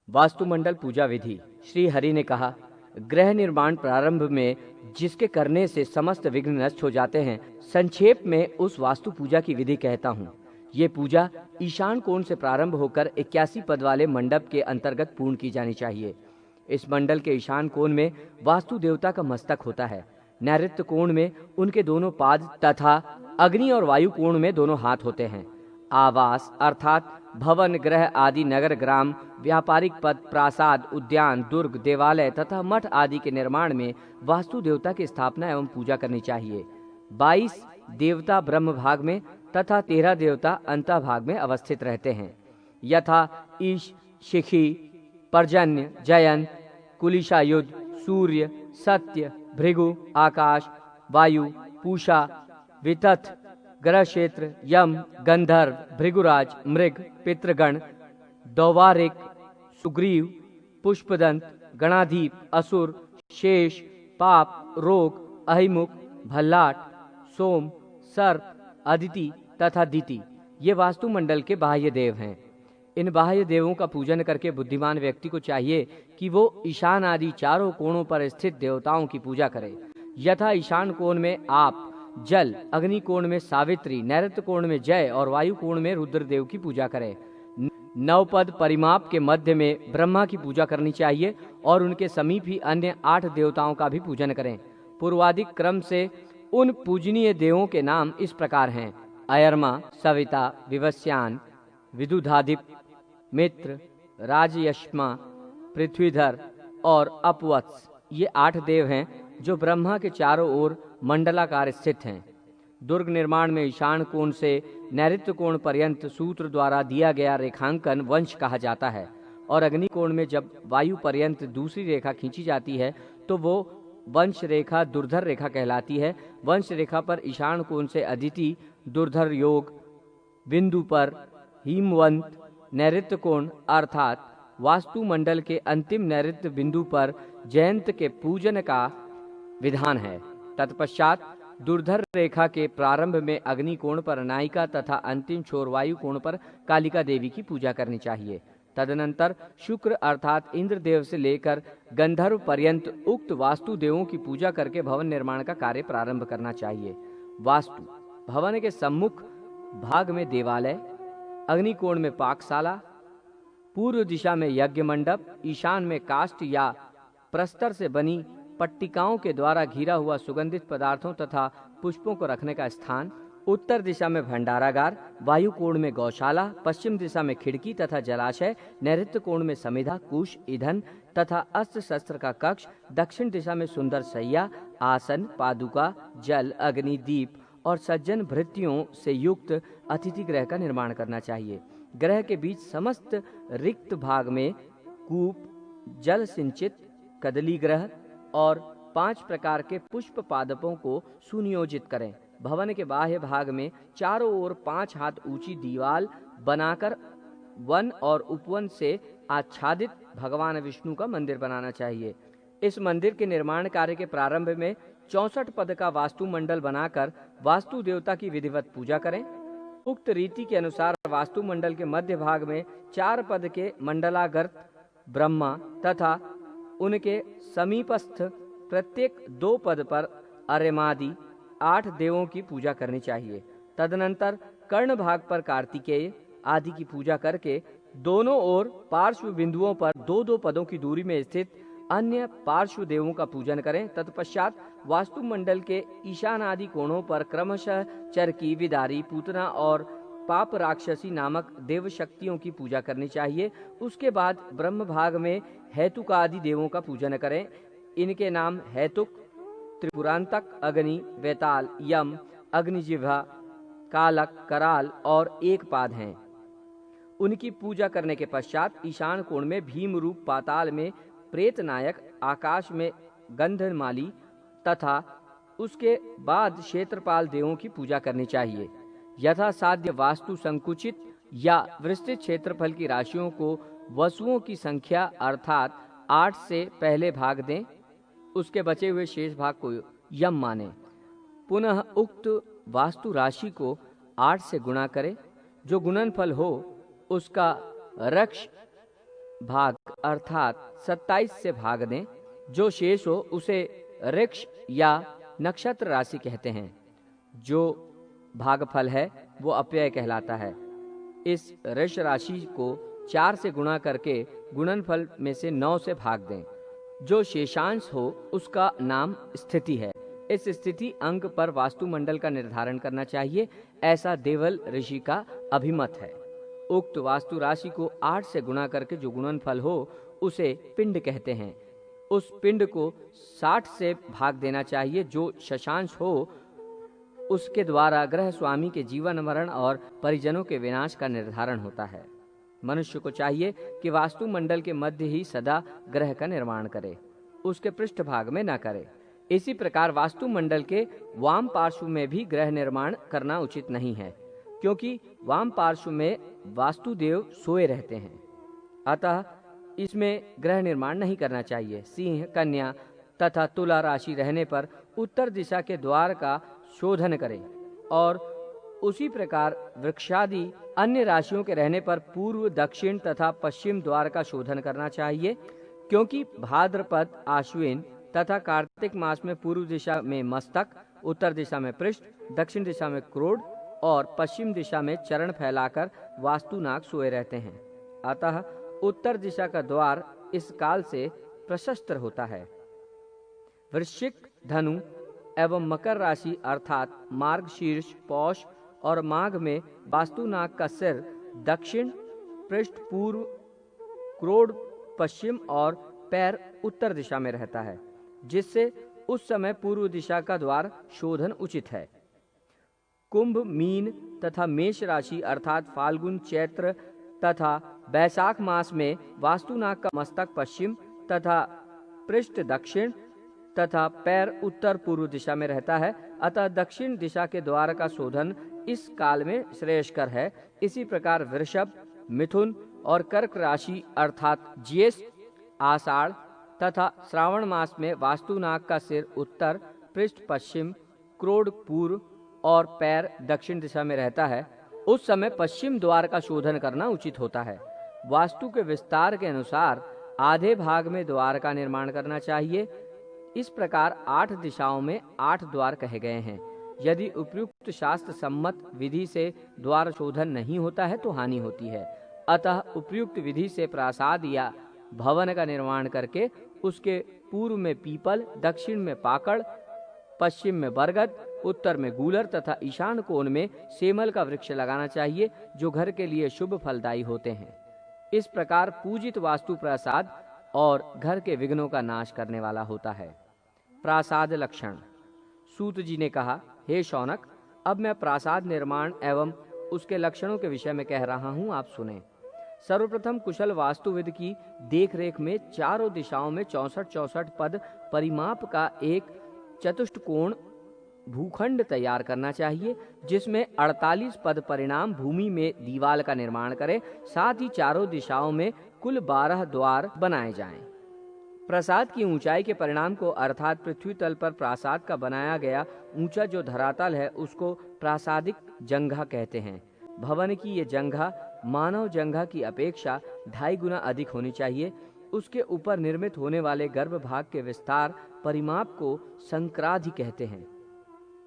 वास्तुमंडल पूजा विधि। श्री हरि ने कहा, गृह निर्माण प्रारंभ में जिसके करने से समस्त विघ्न नष्ट हो जाते हैं, संक्षेप में उस वास्तु पूजा की विधि कहता हूँ। ये पूजा ईशान कोण से प्रारंभ होकर 81 पद वाले मंडप के अंतर्गत पूर्ण की जानी चाहिए। इस मंडल के ईशान कोण में वास्तु देवता का मस्तक होता है। नैऋत्य कोण में उनके दोनों पाद तथा अग्नि और वायु कोण में दोनों हाथ होते हैं। आवास अर्थात भवन, ग्रह आदि, नगर, ग्राम, व्यापारिक पद, प्रासाद, उद्यान, दुर्ग, देवालय तथा मठ आदि के निर्माण में वास्तु देवता की स्थापना एवं पूजा करनी चाहिए। 22 देवता ब्रह्म भाग में तथा 13 देवता अंतः भाग में अवस्थित रहते हैं, यथा ईश, शिखी, पर्जन्य, जयंत, कुलिशायुध, सूर्य, सत्य, भृगु, आकाश, वायु, पूषा, वितथ, ग्रह क्षेत्र, यम, गंधर्व, भृगुराज, मृग, पितृगण, दौवारिक, सुग्रीव, पुष्पदंत, गणाधीप, असुर, शेष, पाप, रोग, अहिमुख, भल्लाट, सोम, सर्प, अदिति तथा दिति ये वास्तुमंडल के बाह्य देव हैं। इन बाह्य देवों का पूजन करके बुद्धिमान व्यक्ति को चाहिए कि वो ईशान आदि चारों कोणों पर स्थित देवताओं की पूजा करे। यथा ईशान कोण में आप, जल, अग्नि कोण में सावित्री, नैऋत्य कोण में जय और वायु कोण में रुद्रदेव की पूजा करें। 9 पद परिमाप के मध्य में ब्रह्मा की पूजा करनी चाहिए और उनके समीप ही अन्य 8 देवताओं का भी पूजन करें। पूर्वाधिक क्रम से उन पूजनीय देवों के नाम इस प्रकार हैं: अयरमा, सविता, विवस्यान, विदुधादिप, मित्र, राजयश्मा, पृथ्वीधर और अपवत्स। ये 8 देव हैं जो ब्रह्मा के चारों ओर मंडलाकार स्थित हैं। दुर्ग निर्माण में ईशान कोण से नैऋत्य कोण पर्यंत सूत्र द्वारा दिया गया रेखांकन वंश कहा जाता है और अग्नि कोण में जब वायु पर्यंत दूसरी रेखा खींची जाती है तो वो वंश रेखा दुर्धर रेखा कहलाती है। वंश रेखा पर ईशान कोण से अदिति, दुर्धर योग, बिंदु पर हिमवंत, नैऋत्य कोण अर्थात वास्तुमंडल के अंतिम नैऋत्य बिंदु पर जयंत के पूजन का विधान है। तत्पश्चात दुर्धर रेखा के प्रारंभ में अग्नि कोण पर नायिका तथा अंतिम छोर वायु कोण पर कालिका देवी की पूजा करनी चाहिए। तदनंतर शुक्र अर्थात इंद्रदेव से लेकर गंधर्व पर्यंत उक्त वास्तु देवों की पूजा करके भवन निर्माण का कार्य प्रारंभ करना चाहिए। वास्तु भवन के सम्मुख भाग में देवालय, अग्नि कोण में पाकशाला, पूर्व दिशा में यज्ञ मंडप, ईशान में काष्ठ या प्रस्तर से बनी पट्टिकाओं के द्वारा घिरा हुआ सुगंधित पदार्थों तथा पुष्पों को रखने का स्थान, उत्तर दिशा में भंडारागार, वायु कोण में गौशाला, पश्चिम दिशा में खिड़की तथा जलाशय, नैऋत्य कोण में समिधा, कुश, ईंधन तथा अस्त्र शस्त्र का कक्ष, दक्षिण दिशा में सुंदर शैया, आसन, पादुका, जल, अग्नि, दीप और सज्जन भृत्यों से युक्त अतिथि गृह का निर्माण करना चाहिए। ग्रह के बीच समस्त रिक्त भाग में कूप, जल सिंचित कदली ग्रह और 5 प्रकार के पुष्प पादपों को सुनियोजित करें। भवन के बाह्य भाग में चारों ओर 5 हाथ ऊंची दीवार बनाकर वन और उपवन से आच्छादित भगवान विष्णु का मंदिर बनाना चाहिए। इस मंदिर के निर्माण कार्य के प्रारंभ में 64 पद का वास्तुमंडल बनाकर वास्तु देवता की विधिवत पूजा करें। उक्त रीति के अनुसार वास्तुमंडल के मध्य भाग में 4 पद के मंडलागर्त ब्रह्मा तथा उनके समीपस्थ प्रत्येक 2 पद पर अर्यमादि 8 देवों की पूजा करनी चाहिए। तदनंतर कर्ण भाग पर कार्तिकेय आदि की पूजा करके दोनों ओर पार्श्व बिंदुओं पर 2-2 पदों की दूरी में स्थित अन्य पार्श्व देवों का पूजन करें। तत्पश्चात वास्तुमंडल के ईशान आदि कोणों पर क्रमशः चरकी, विदारी, पूतना और पाप राक्षसी नामक देव शक्तियों की पूजा करनी चाहिए। उसके बाद ब्रह्म भाग में हेतुक आदि देवों का पूजन करें। इनके नाम हेतुक, त्रिपुरांतक, अग्नि, वेताल, यम, अग्निजिह्वा, कालक, कराल और एकपाद हैं। उनकी पूजा करने के पश्चात ईशान कोण में भीम रूप, पाताल में प्रेत नायक, आकाश में गंधमाली तथा उसके बाद क्षेत्रपाल देवों की पूजा करनी चाहिए। यथा साध्य वास्तु संकुचित या विस्तृत क्षेत्रफल की राशियों को वसुओं की संख्या अर्थात 8 से पहले भाग दें, उसके बचे हुए शेष भाग को यम माने। पुनः उक्त वास्तु राशि को 8 से गुणा करें। जो गुणनफल हो उसका रक्ष भाग अर्थात 27 से भाग दें। जो शेष हो उसे ऋक्ष या नक्षत्र राशि कहते हैं। जो भागफल है वो अपव्यय कहलाता है। इस ऋष राशि को 4 से गुणा करके गुणनफल में से 9 से भाग दें। जो शेषांश हो उसका नाम स्थिति है। इस स्थिति अंक पर वास्तुमंडल का निर्धारण करना चाहिए, ऐसा देवल ऋषि का अभिमत है। उक्त वास्तु राशि को 8 से गुणा करके जो गुणनफल हो उसे पिंड कहते हैं। उस पिंड को 60 से भाग देना चाहिए। जो शशांश हो उसके द्वारा ग्रह स्वामी के जीवन मरण और परिजनों के विनाश का निर्धारण होता है। मनुष्य को चाहिए कि वास्तुमंडल के मध्य ही सदा ग्रह का निर्माण करे, उसके पृष्ठ भाग में न करे। इसी प्रकार वास्तुमंडल के वाम पार्श्व में भी ग्रह निर्माण करना उचित नहीं है, क्योंकि वाम पार्श्व में वास्तुदेव सोए रहते हैं। अतः इसमें ग्रह निर्माण नहीं करना चाहिए। सिंह, कन्या तथा तुला राशि रहने पर उत्तर दिशा के द्वार का शोधन करें और उसी प्रकार वृक्षादि अन्य राशियों के रहने पर पूर्व, दक्षिण तथा पश्चिम द्वार का शोधन करना चाहिए, क्योंकि भाद्रपद, आश्विन तथा कार्तिक मास में पूर्व दिशा में मस्तक, उत्तर दिशा में पृष्ठ, दक्षिण दिशा में क्रोड और पश्चिम दिशा में चरण फैलाकर वास्तुनाग सोए रहते हैं। अतः उत्तर दिशा का द्वार इस काल से प्रशस्त होता है। वृश्चिक, धनु एवं मकर राशि अर्थात मार्गशीर्ष, पौष और माघ में वास्तुनाग का सिर दक्षिण, पृष्ठ पूर्व, क्रोड पश्चिम और पैर उत्तर दिशा में रहता है, जिससे उस समय पूर्व दिशा का द्वार शोधन उचित है। कुंभ, मीन तथा मेष राशि अर्थात फाल्गुन, चैत्र तथा बैसाख मास में वास्तुनाग का मस्तक पश्चिम तथा पृष्ठ दक्षिण तथा पैर उत्तर पूर्व दिशा में रहता है। अतः दक्षिण दिशा के द्वार का शोधन इस काल में श्रेयस्कर है। इसी प्रकार वृषभ, मिथुन और कर्क राशि अर्थात ज्येष्ठ, आषाढ़ तथा श्रावण मास में वास्तुनाग का सिर उत्तर, पृष्ठ पश्चिम, क्रोड पूर्व और पैर दक्षिण दिशा में रहता है। उस समय पश्चिम द्वार का शोधन करना उचित होता है। वास्तु के विस्तार के अनुसार आधे भाग में द्वार का निर्माण करना चाहिए। इस प्रकार 8 दिशाओं में 8 द्वार कहे गए हैं। यदि उपयुक्त शास्त्र सम्मत विधि से द्वार शोधन नहीं होता है तो हानि होती है। अतः उपयुक्त विधि से प्रासाद या भवन का निर्माण करके उसके पूर्व में पीपल, दक्षिण में पाकड़, पश्चिम में बरगद, उत्तर में गूलर तथा ईशान कोण में सेमल का वृक्ष लगाना चाहिए, जो घर के लिए शुभ फलदायी होते हैं। इस प्रकार पूजित वास्तु प्रासाद और घर के विघ्नों का नाश करने वाला होता है। प्रासाद लक्षण। सूत जी ने कहा, हे शौनक, अब मैं प्रासाद निर्माण एवं उसके लक्षणों के विषय में कह रहा हूँ, आप सुने। सर्वप्रथम कुशल वास्तुविद की देखरेख में चारों दिशाओं में 64 पद परिमाप का एक चतुष्टकोण भूखंड तैयार करना चाहिए, जिसमें 48 पद परिणाम भूमि में दीवाल का निर्माण करें। साथ ही चारों दिशाओं में कुल 12 द्वार बनाए जाएं। प्रासाद की ऊंचाई के परिणाम को अर्थात पृथ्वी तल पर प्रासाद का बनाया गया ऊंचा जो धरातल है उसको प्रासादिक जंघा कहते हैं। भवन की ये जंघा मानव जंघा की अपेक्षा 2.5 गुना अधिक होनी चाहिए। उसके ऊपर निर्मित होने वाले गर्भ भाग के विस्तार परिमाप को संक्राधि कहते हैं।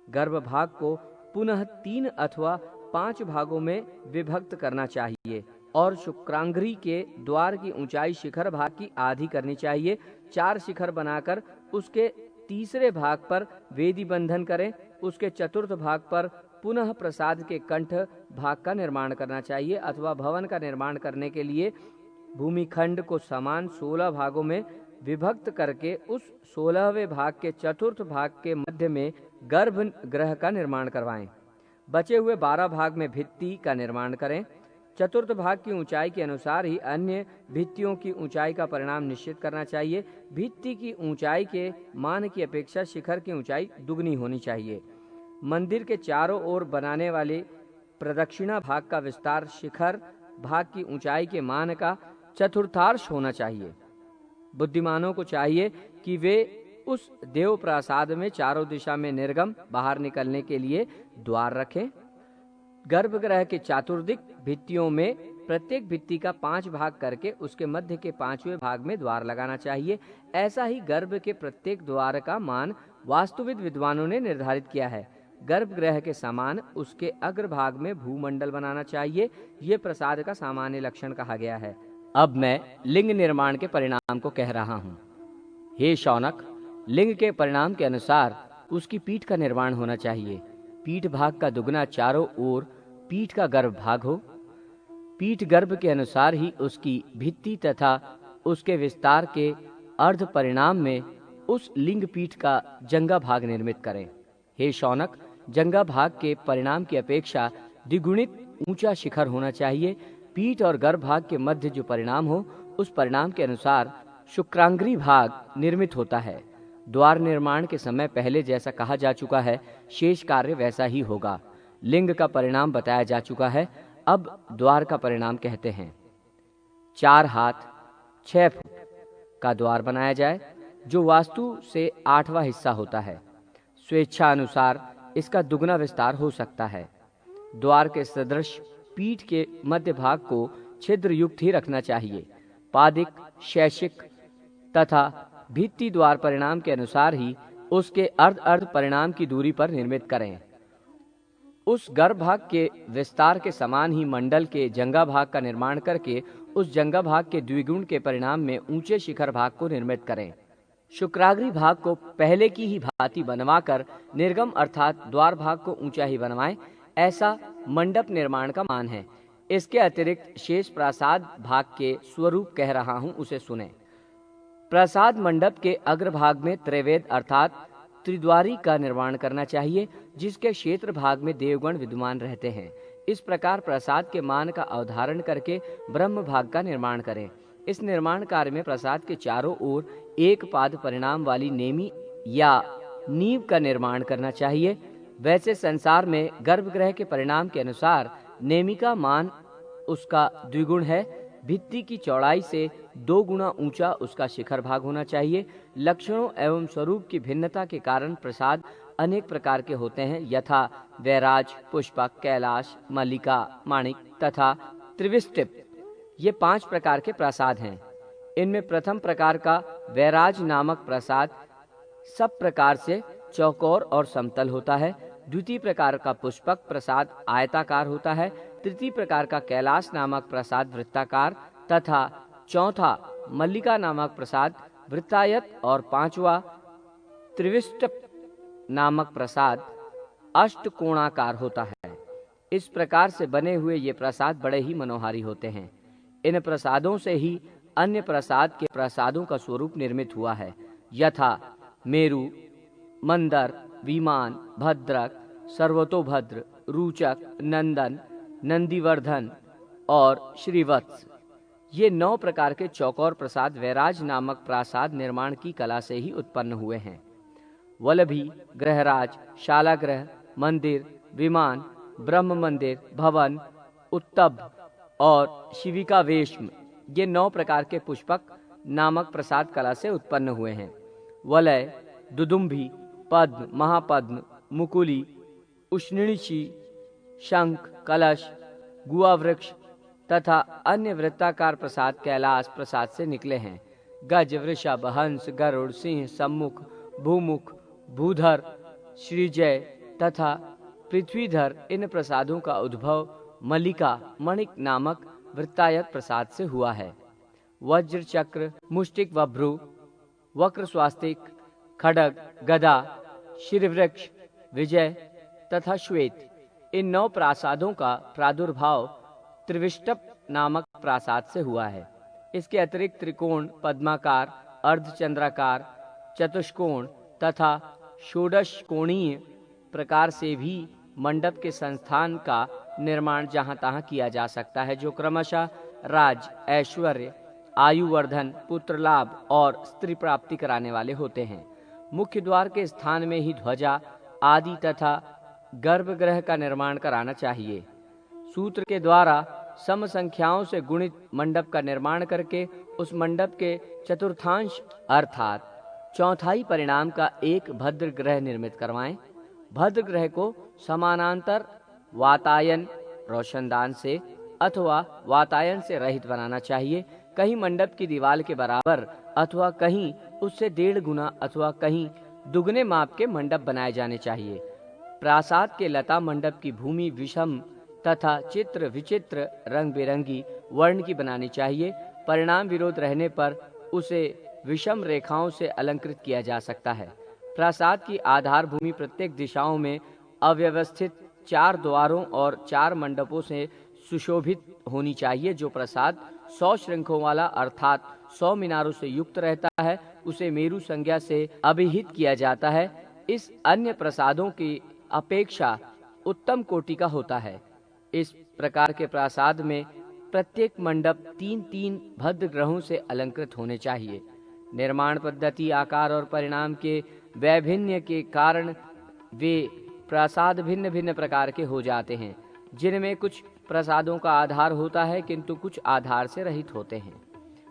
गर्भ भाग को पुनः 3 अथवा 5 भागों में विभक्त करना चाहिए और शुक्रांगरी के द्वार की ऊंचाई शिखर भाग की आधी करनी चाहिए। 4 शिखर बनाकर उसके तीसरे भाग पर वेदी बंधन करें। उसके चतुर्थ भाग पर पुनः प्रसाद के कंठ भाग का निर्माण करना चाहिए अथवा भवन का निर्माण करने के लिए भूमिखंड को समान 16 भागों में विभक्त करके उस 16वें भाग के चतुर्थ भाग के मध्य में गर्भगृह का निर्माण करवाएं। बचे हुए 12 भाग में भित्ति का निर्माण करें। चतुर्थ भाग की ऊंचाई के अनुसार ही अन्य भित्तियों की ऊंचाई का परिणाम निश्चित करना चाहिए। भित्ति की ऊंचाई के मान की अपेक्षा शिखर की ऊंचाई दुगनी होनी चाहिए। मंदिर के चारों ओर बनाने वाले प्रदक्षिणा भाग का विस्तार शिखर भाग की ऊंचाई के मान का चतुर्थांश होना चाहिए। बुद्धिमानों को चाहिए कि वे उस देव प्रासाद में चारों दिशा में निर्गम बाहर निकलने के लिए द्वार रखें। गर्भगृह के चातुर्दिक भित्तियों में प्रत्येक भित्ति का 5 भाग करके उसके मध्य के 5वें भाग में द्वार लगाना चाहिए। ऐसा ही गर्भ के प्रत्येक द्वार का मान वास्तुविद विद्वानों ने निर्धारित किया है। गर्भगृह के समान उसके अग्रभाग में भूमंडल बनाना चाहिए। ये प्रसाद का सामान्य लक्षण कहा गया है। अब मैं लिंग निर्माण के परिणाम को कह रहा हूँ। हे शौनक, लिंग के परिणाम के अनुसार उसकी पीठ का निर्माण होना चाहिए। पीठ भाग का दुगना चारों ओर पीठ का गर्भ भाग हो। पीठ गर्भ के अनुसार ही उसकी भित्ति तथा उसके विस्तार के अर्ध परिणाम में उस लिंग पीठ का जंगा भाग निर्मित करें। हे शौनक, जंगा भाग के परिणाम की अपेक्षा द्विगुणित ऊंचा शिखर होना चाहिए। पीठ और गर्भ भाग के मध्य जो परिणाम हो, उस परिणाम के अनुसार शुक्रांग्री भाग निर्मित होता है। द्वार निर्माण के समय पहले जैसा कहा जा चुका है, शेष कार्य वैसा ही होगा। लिंग का परिणाम बताया जा चुका है, अब द्वार का परिणाम कहते हैं। 4 हाथ 6 फुट का द्वार बनाया जाए, जो वास्तु से 8वां हिस्सा होता है। स्वेच्छा अनुसार इसका दुगना विस्तार हो सकता है। द्वार के सदृश पीठ के मध्य भाग को छिद्र युक्त ही रखना चाहिए। पादिक, शैशिक तथा भित्ति द्वार परिणाम के अनुसार ही उसके अर्ध परिणाम की दूरी पर निर्मित करें। उस गर्भ भाग के विस्तार के समान ही मंडल के जंगा भाग का निर्माण करके उस जंगा भाग के द्विगुण के परिणाम में ऊंचे शिखर भाग को निर्मित करें। शुक्राग्री भाग को पहले की ही भांति बनवाकर निर्गम अर्थात द्वार भाग को ऊंचा ही बनवाएं। ऐसा मंडप निर्माण का मान है। इसके अतिरिक्त शेष प्रासाद भाग के स्वरूप कह रहा हूं, उसे सुने। प्रासाद मंडप के अग्रभाग में त्रैवेद अर्थात त्रिद्वारी का निर्माण करना चाहिए, जिसके क्षेत्र भाग में देवगण विद्यमान रहते हैं। इस प्रकार प्रासाद के मान का अवधारण करके ब्रह्म भाग का निर्माण करें। इस निर्माण कार्य में प्रासाद के चारों ओर एक पाद परिणाम वाली नेमी या नींव का निर्माण करना चाहिए। वैसे संसार में गर्भगृह के परिणाम के अनुसार नेमी का मान उसका द्विगुण है। भित्ति की चौड़ाई से 2 गुना ऊंचा उसका शिखर भाग होना चाहिए। लक्षणों एवं स्वरूप की भिन्नता के कारण प्रसाद अनेक प्रकार के होते हैं, यथा वैराज, पुष्पक, कैलाश, मल्लिका, माणिक तथा त्रिविष्टिप। ये 5 प्रकार के प्रसाद हैं। इनमें प्रथम प्रकार का वैराज नामक प्रसाद सब प्रकार से चौकोर और समतल होता है। द्वितीय प्रकार का पुष्पक प्रसाद आयताकार होता है। तृतीय प्रकार का कैलाश नामक प्रसाद वृत्ताकार तथा चौथा मल्लिका नामक प्रसाद वृत्तायत और 5वां त्रिविष्टप नामक प्रसाद अष्टकोणाकार होता है। इस प्रकार से बने हुए ये प्रसाद बड़े ही मनोहारी होते हैं। इन प्रसादों से ही अन्य प्रसाद के प्रसादों का स्वरूप निर्मित हुआ है, यथा मेरु, मंदर, विमान, भद्रक, सर्वतोभद्र, रूचक, नंदन, नंदीवर्धन और श्रीवत्स। ये 9 प्रकार के चौकोर प्रसाद वैराज नामक प्रासाद निर्माण की कला से ही उत्पन्न हुए हैं। वल्लभी, ग्रहराज, शालाग्रह, मंदिर, विमान, ब्रह्म मंदिर, भवन, उत्तब और शिविका वेश्म, ये 9 प्रकार के पुष्पक नामक प्रसाद कला से उत्पन्न हुए हैं। वलय, दुदुम्भी, पद्म, महापद्म, मुकुली, उष्णिषि, शंख, कलश, गुआ वृक्ष तथा अन्य वृत्ताकार प्रसाद कैलाश प्रसाद से निकले हैं। गज, वृषभ, हंस, गरुड़, सिंह, सम्मुख, भूमुख, भूधर, श्रीजय तथा पृथ्वीधर, इन प्रसादों का उद्भव मल्लिका मणिक नामक वृत्तायत प्रसाद से हुआ है। वज्र, चक्र, मुष्टिक, वभ्रु, वक्र स्वास्तिक, खड्ग, गदा, शिरवृक्ष, विजय तथा श्वेत, इन 9 प्रासादों का प्रादुर्भाव त्रिविष्टप नामक प्रासाद से हुआ है। इसके अतिरिक्त त्रिकोण, पद्माकार, अर्धचंद्राकार, चतुष्कोण तथा षोडश कोणीय प्रकार से भी मंडप के संस्थान का निर्माण जहां तहां किया जा सकता है, जो क्रमशः राज, ऐश्वर्य, आयुवर्धन, पुत्र लाभ और स्त्री प्राप्ति कराने वाले होते हैं। मुख्य द्वार के स्थान में ही ध्वजा आदि तथा गर्भगृह का निर्माण कराना चाहिए। सूत्र के द्वारा सम संख्याओं से गुणित मंडप का निर्माण करके उस मंडप के चतुर्थांश अर्थात चौथाई परिणाम का एक भद्र ग्रह निर्मित करवाएं। भद्र ग्रह को समानांतर वातायन रोशनदान से अथवा वातायन से रहित बनाना चाहिए। कहीं मंडप की दीवार के बराबर अथवा कहीं उससे 1.5 गुना अथवा कहीं दुगने माप के मंडप बनाए जाने चाहिए। प्रासाद के लता मंडप की भूमि विषम तथा चित्र विचित्र रंग बिरंगी वर्ण की बनानी चाहिए। परिणाम विरोध रहने पर उसे विषम रेखाओं से अलंकृत किया जा सकता है। प्रासाद की आधार भूमि प्रत्येक दिशाओं में अव्यवस्थित 4 द्वारों और 4 मंडपों से सुशोभित होनी चाहिए। जो प्रासाद 100 श्रृंखों वाला अर्थात 100 मीनारों से युक्त रहता है उसे मेरु संज्ञा से अभिहित किया जाता है। इस अन्य प्रासादों की अपेक्षा उत्तम कोटि का होता है। इस प्रकार के प्रासाद में प्रत्येक मंडप 3-3 भद्र ग्रहों से अलंकृत होने चाहिए। निर्माण पद्धति, आकार और परिणाम के वैभिन्न के कारण वे प्रासाद भिन्न भिन्न प्रकार के हो जाते हैं, जिनमें कुछ प्रासादों का आधार होता है किंतु कुछ आधार से रहित होते हैं।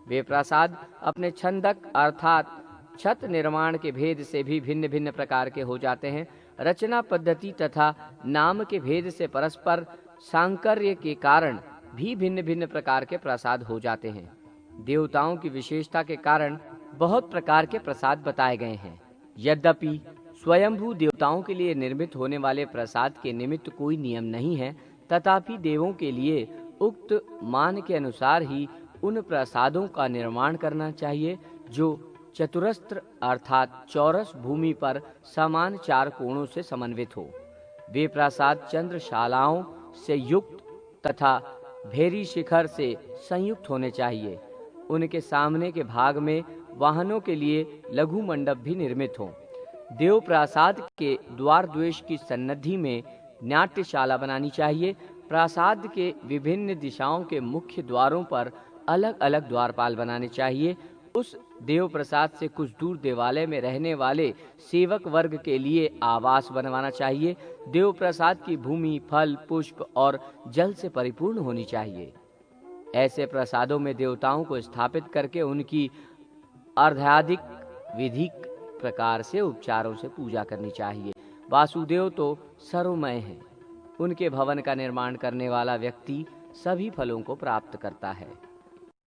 वे प्रासाद अपने छंदक अर्थात छत निर्माण के भेद से भी भिन्न भिन्न प्रकार के हो जाते हैं। रचना पद्धति तथा नाम के भेद से परस्पर सांकर्य के कारण भी भिन्न भिन्न प्रकार के प्रासाद हो जाते हैं। देवताओं की विशेषता के कारण बहुत प्रकार के प्रासाद बताए गए हैं। यद्यपि स्वयंभू देवताओं के लिए निर्मित होने वाले प्रासाद के निमित्त कोई नियम नहीं है, तथापि देवों के लिए उक्त मान के अनुसार ही उन प्रासादों का निर्माण करना चाहिए जो चतुरस्र अर्थात चौरस भूमि पर समान 4 कोणों से समन्वित हो। वे प्रासाद चंद्रशालाओं से युक्त तथा भेरी शिखर से संयुक्त होने चाहिए। उनके सामने के भाग में वाहनों के लिए लघु मंडप भी निर्मित हों। देव प्रासाद के द्वार द्वेष की सन्निधि में नाट्यशाला बनानी चाहिए। प्रासाद के विभिन्न दिशाओं के मुख्य द्वारों पर अलग अलग द्वारपाल बनाने चाहिए। उस देव प्रसाद से कुछ दूर देवालय में रहने वाले सेवक वर्ग के लिए आवास बनवाना चाहिए। देव प्रसाद की भूमि फल, पुष्प और जल से परिपूर्ण होनी चाहिए। ऐसे प्रसादों में देवताओं को स्थापित करके उनकी अर्धाधिक विधिक प्रकार से उपचारों से पूजा करनी चाहिए। वासुदेव तो सर्वमय हैं। उनके भवन का निर्माण करने वाला व्यक्ति सभी फलों को प्राप्त करता है।